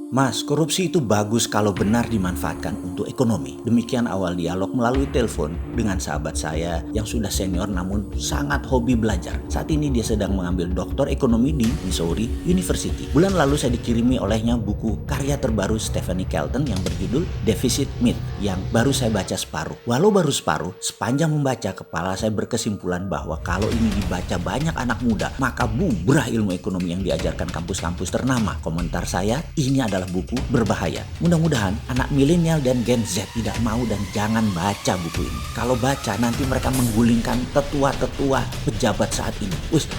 Mas, korupsi itu bagus kalau benar dimanfaatkan untuk ekonomi. Demikian awal dialog melalui telepon dengan sahabat saya yang sudah senior namun sangat hobi belajar. Saat ini dia sedang mengambil doktor ekonomi di Missouri University. Bulan lalu saya dikirimi olehnya buku karya terbaru Stephanie Kelton yang berjudul Deficit Myth yang baru saya baca separuh. Walau baru separuh, sepanjang membaca kepala saya berkesimpulan bahwa kalau ini dibaca banyak anak muda, maka bubrah ilmu ekonomi yang diajarkan kampus-kampus ternama. Komentar saya, ini adalah buku berbahaya. Mudah-mudahan anak milenial dan Gen Z tidak mau dan jangan baca buku ini. Kalau baca nanti mereka menggulingkan tetua-tetua pejabat saat ini.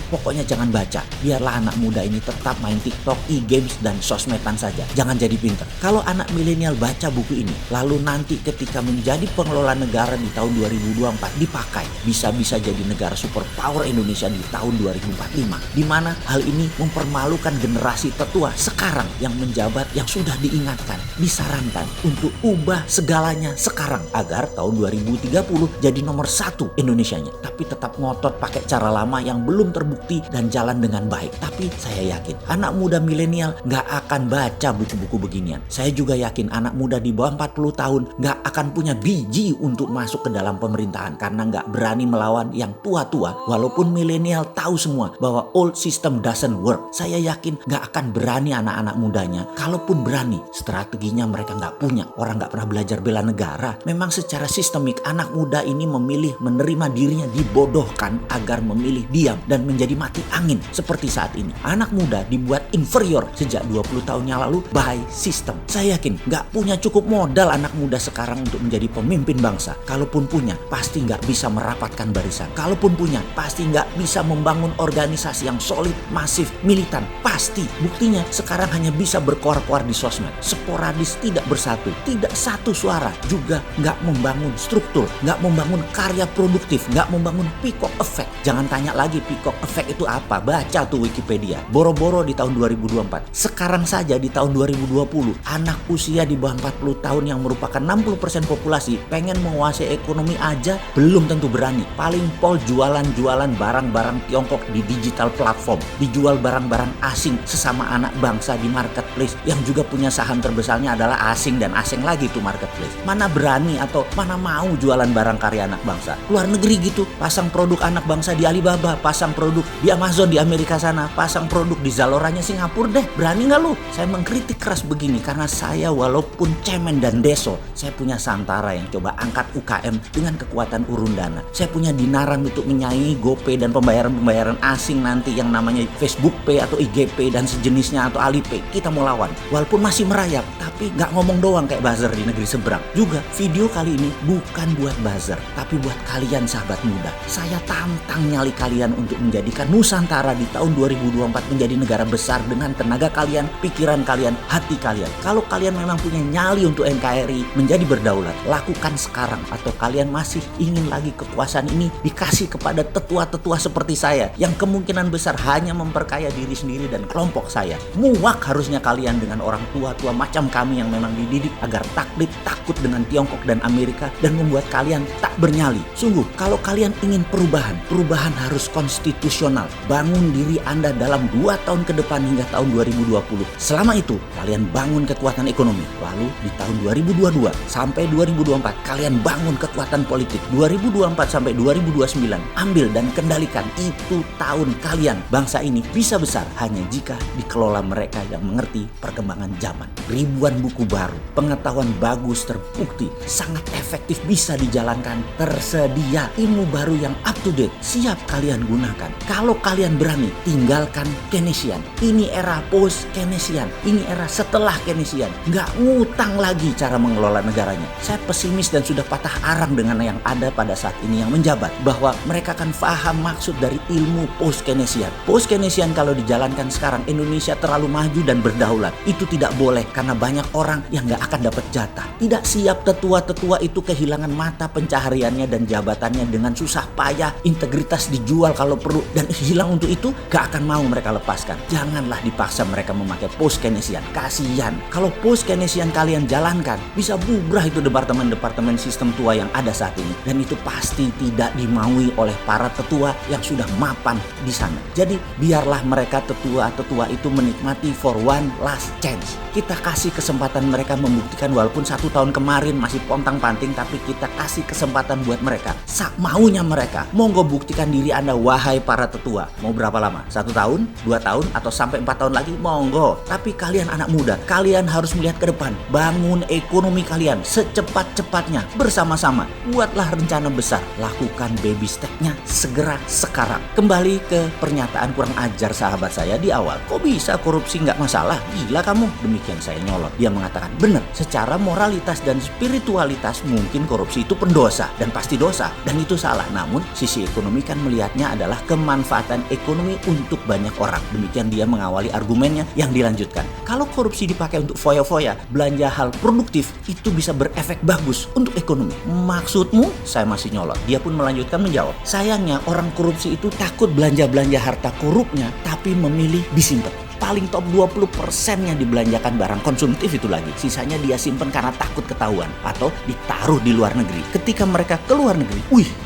Pokoknya jangan baca. Biarlah anak muda ini tetap main TikTok, e-games dan sosmedan saja. Jangan jadi pinter. Kalau anak milenial baca buku ini, lalu nanti ketika menjadi pengelola negara di tahun 2024 dipakai, bisa-bisa jadi negara superpower Indonesia di tahun 2045. Di mana hal ini mempermalukan generasi tetua sekarang yang menjabat, yang sudah diingatkan, disarankan untuk ubah segalanya sekarang agar tahun 2030 jadi nomor 1 Indonesianya. Tapi tetap ngotot pakai cara lama yang belum terbukti dan jalan dengan baik. Tapi saya yakin anak muda milenial gak akan baca buku-buku beginian. Saya juga yakin anak muda di bawah 40 tahun gak akan punya biji untuk masuk ke dalam pemerintahan karena gak berani melawan yang tua-tua. Walaupun milenial tahu semua bahwa old system doesn't work, saya yakin gak akan berani anak-anak mudanya. Kalaupun berani, strateginya mereka nggak punya. Orang nggak pernah belajar bela negara. Memang secara sistemik anak muda ini memilih menerima dirinya dibodohkan agar memilih diam dan menjadi mati angin seperti saat ini. Anak muda dibuat inferior sejak 20 tahun yang lalu by sistem. Saya yakin nggak punya cukup modal anak muda sekarang untuk menjadi pemimpin bangsa. Kalaupun punya, pasti nggak bisa merapatkan barisan. Kalaupun punya, pasti nggak bisa membangun organisasi yang solid, masif, militan. Pasti. Buktinya sekarang hanya bisa berkoar-koar di sosmed, sporadis, tidak bersatu, tidak satu suara, juga nggak membangun struktur, nggak membangun karya produktif, nggak membangun peacock effect. Jangan tanya lagi peacock effect itu apa, baca tuh Wikipedia. Boro-boro di tahun 2024. Sekarang saja di tahun 2020, anak usia di bawah 40 tahun yang merupakan 60% populasi pengen menguasai ekonomi aja belum tentu berani. Paling pol jualan-jualan barang-barang Tiongkok di digital platform, dijual barang-barang asing sesama anak bangsa di marketplace yang juga punya saham terbesarnya adalah asing dan asing lagi tuh marketplace. Mana berani atau mana mau jualan barang karya anak bangsa. Luar negeri gitu, pasang produk anak bangsa di Alibaba, pasang produk di Amazon di Amerika sana, pasang produk di Zaloranya Singapura deh. Berani nggak lu? Saya mengkritik keras begini karena saya walaupun cemen dan deso, saya punya Santara yang coba angkat UKM dengan kekuatan urun dana. Saya punya Dinaran untuk menyaingi GoPay dan pembayaran asing nanti yang namanya Facebook Pay atau IGP dan sejenisnya atau Alipay. Kita mau lawan. Walaupun masih merayap, tapi nggak ngomong doang kayak buzzer di negeri seberang. Juga video kali ini bukan buat buzzer, tapi buat kalian sahabat muda. Saya tantang nyali kalian untuk menjadikan Nusantara di tahun 2024 menjadi negara besar dengan tenaga kalian, pikiran kalian, hati kalian. Kalau kalian memang punya nyali untuk NKRI menjadi berdaulat, lakukan sekarang. Atau kalian masih ingin lagi kekuasaan ini dikasih kepada tetua-tetua seperti saya yang kemungkinan besar hanya memperkaya diri sendiri dan kelompok saya. Muak harusnya kalian dengan orang tua-tua macam kami yang memang dididik agar taklid, takut dengan Tiongkok dan Amerika dan membuat kalian tak bernyali. Sungguh, kalau kalian ingin perubahan harus konstitusional. Bangun diri Anda dalam 2 tahun ke depan hingga tahun 2020. Selama itu, kalian bangun kekuatan ekonomi. Lalu di tahun 2022 sampai 2024, kalian bangun kekuatan politik. 2024 sampai 2029, ambil dan kendalikan. Itu tahun kalian. Bangsa ini bisa besar hanya jika dikelola mereka yang mengerti perkembangan zaman. Ribuan buku baru, pengetahuan bagus terbukti, sangat efektif bisa dijalankan, tersedia ilmu baru yang up to date, siap kalian gunakan. Kalau kalian berani, tinggalkan Keynesian. Ini era post Keynesian, ini era setelah Keynesian. Nggak ngutang lagi cara mengelola negaranya. Saya pesimis dan sudah patah arang dengan yang ada pada saat ini yang menjabat, bahwa mereka akan paham maksud dari ilmu post Keynesian. Post Keynesian kalau dijalankan sekarang, Indonesia terlalu maju dan berdaulat. Itu tidak boleh karena banyak banyak orang yang gak akan dapat jatah. Tidak siap tetua-tetua itu kehilangan mata pencahariannya dan jabatannya dengan susah payah, integritas dijual kalau perlu, dan hilang untuk itu gak akan mau mereka lepaskan. Janganlah dipaksa mereka memakai post Keynesian. Kasihan. Kalau post Keynesian kalian jalankan, bisa bubrah itu departemen-departemen sistem tua yang ada saat ini. Dan itu pasti tidak dimaui oleh para tetua yang sudah mapan di sana. Jadi biarlah mereka tetua-tetua itu menikmati for one last chance. Kita kasih kesempatan mereka membuktikan, walaupun 1 tahun kemarin masih pontang-panting, tapi kita kasih kesempatan buat mereka. Maunya mereka. Monggo buktikan diri Anda, wahai para tetua. Mau berapa lama? 1 tahun? 2 tahun? Atau sampai 4 tahun lagi? Monggo. Tapi kalian anak muda, kalian harus melihat ke depan. Bangun ekonomi kalian secepat-cepatnya bersama-sama. Buatlah rencana besar. Lakukan baby step-nya segera sekarang. Kembali ke pernyataan kurang ajar sahabat saya di awal. Kok bisa korupsi nggak masalah? Gila kamu. Demikian saya nyolot. Dia mengatakan, benar, secara moralitas dan spiritualitas mungkin korupsi itu pendosa dan pasti dosa. Dan itu salah. Namun sisi ekonomi kan melihatnya adalah kemanfaatan ekonomi untuk banyak orang. Demikian dia mengawali argumennya yang dilanjutkan. Kalau korupsi dipakai untuk foya-foya, belanja hal produktif, itu bisa berefek bagus untuk ekonomi. Maksudmu? Saya masih nyolot. Dia pun melanjutkan menjawab. Sayangnya orang korupsi itu takut belanja-belanja harta korupnya, tapi memilih disimpan. Paling top 20%-nya dibelanjakan barang konsumtif itu lagi. Sisanya dia simpen karena takut ketahuan atau ditaruh di luar negeri. Ketika mereka ke luar negeri,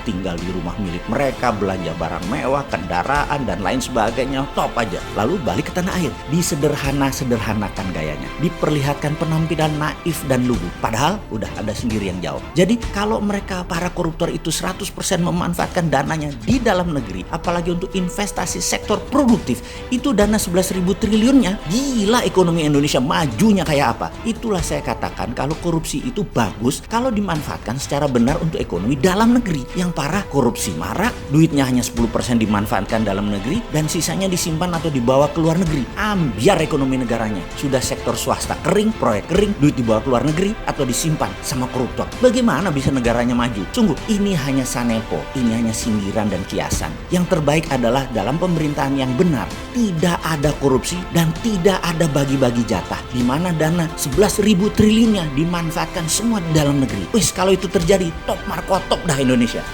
tinggal di rumah milik mereka, belanja barang mewah, kendaraan, dan lain sebagainya, top aja. Lalu balik ke tanah air, disederhana-sederhanakan gayanya. Diperlihatkan penampilan naif dan lugu. Padahal udah ada sendiri yang jawab. Jadi kalau mereka para koruptor itu 100% memanfaatkan dananya di dalam negeri, apalagi untuk investasi sektor produktif, itu dana 11.000 triliunnya, gila ekonomi Indonesia majunya kayak apa. Itulah saya katakan kalau korupsi itu bagus kalau dimanfaatkan secara benar untuk ekonomi dalam negeri. Yang parah korupsi marak, duitnya hanya 10% dimanfaatkan dalam negeri dan sisanya disimpan atau dibawa ke luar negeri. Ambiar ekonomi negaranya. Sudah sektor swasta kering, proyek kering, duit dibawa ke luar negeri atau disimpan sama koruptor. Bagaimana bisa negaranya maju? Sungguh, ini hanya sanepo, ini hanya sindiran dan kiasan. Yang terbaik adalah dalam pemerintahan yang benar, tidak ada korupsi dan tidak ada bagi-bagi jatah, di mana dana 11.000 triliunnya dimanfaatkan semua di dalam negeri. Kalau itu terjadi, top markotop dah Indonesia.